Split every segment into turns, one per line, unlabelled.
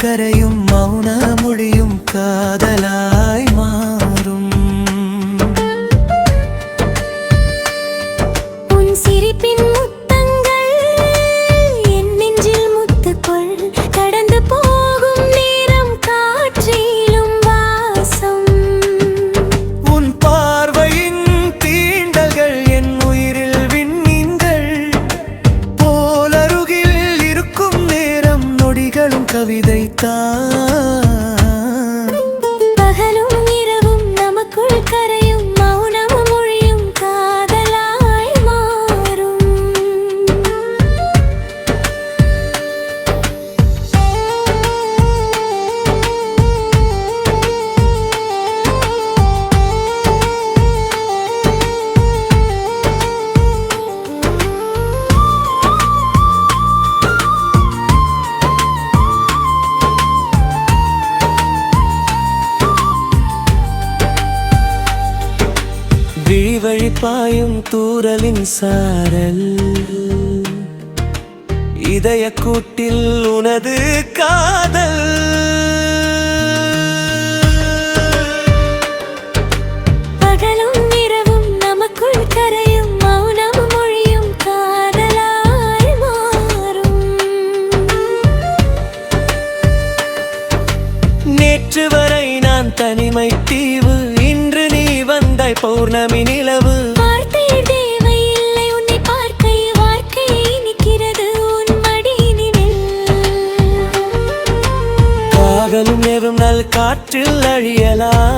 கரையும் மௌன மொழியும் காதலாய் மாறும்.
உன் சிரிப்பின் முத்தங்கள் என் நெஞ்சில் முத்துக்குள் கடந்து போகும் நேரம் காற்றிலும் வாசம்.
உன் பார்வையின் தீண்டல்கள் என் உயிரில் விண்மீன்கள் போலருகில் இருக்கும் நேரம் நொடிகளும் கவிதை தான்.
பகலும் இரவும் நமக்குள் கரையும் மௌனமும் மொழியும் காதலாய் மாறும்.
விழிவழி பாயும் தூறலின் சாரல் இதய கூட்டில் உனது காதல்.
பகலும் இரவும் நமக்குள் கரையும் மௌனமும் மொழியும் காதலாய் மாறும்.
நேற்று வரை நான் தனிமை தீவு, இன்று நீ வந்தாய் பௌர்ணமி நிலவு.
வார்த்தை தேவையில்லை உன்னை பார்க்கை வாழ்க்கை நிற்கிறது உன் மடியினில்.
காதலும் நேரும் நல் காற்றில் அழியலாம்.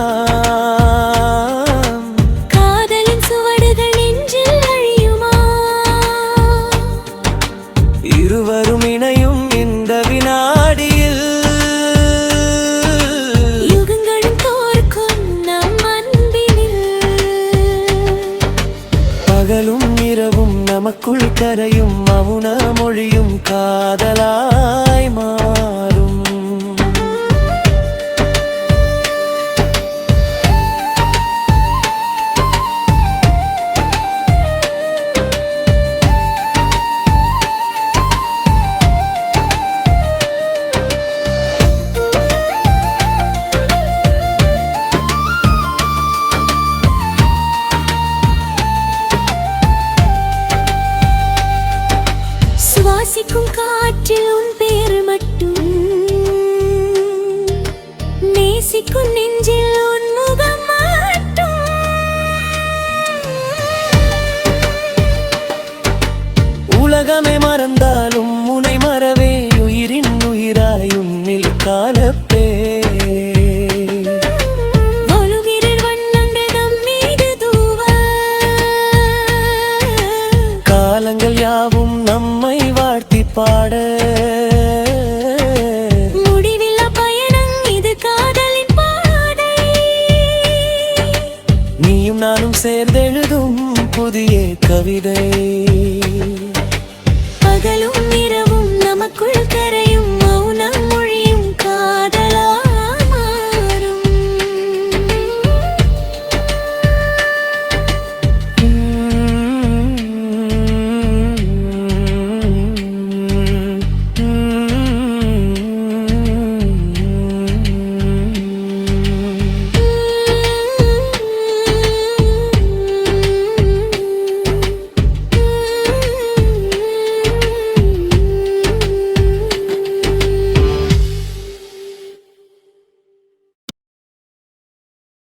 காதலின் சுவடுகள் நெஞ்சில் அழியுமா?
இருவரும் இணையும் இந்த வினாடியில்
யுகங்களும் தோற்கும் நம் அன்பினில்.
பகலும் இரவும் நமக்குள் கரையும் மௌன மொழியும் காதலாய் மாறும்.
சுவாசிக்கும் காற்றில் உன் பேர் மட்டும், நேசிக்கும் நெஞ்சில் உன் முகம் மட்டும்.
உலகமே மறந்தாலும் உனை மறவே உயிரின் உயிராய் உன்னில் காலப்பே.
ஒழுகிறர் வண்ணங்கள் நம் மீது தூவ,
காலங்கள் யாவும் நம்மை வாழ்த்தி பாட.
முடிவில்லா பயணம் இது காதலின் பாதை.
நீயும் நானும் சேர்ந்தெழுதும் புதிய கவிதை.
பகலும் இரவும் நமக்குள் கரையும்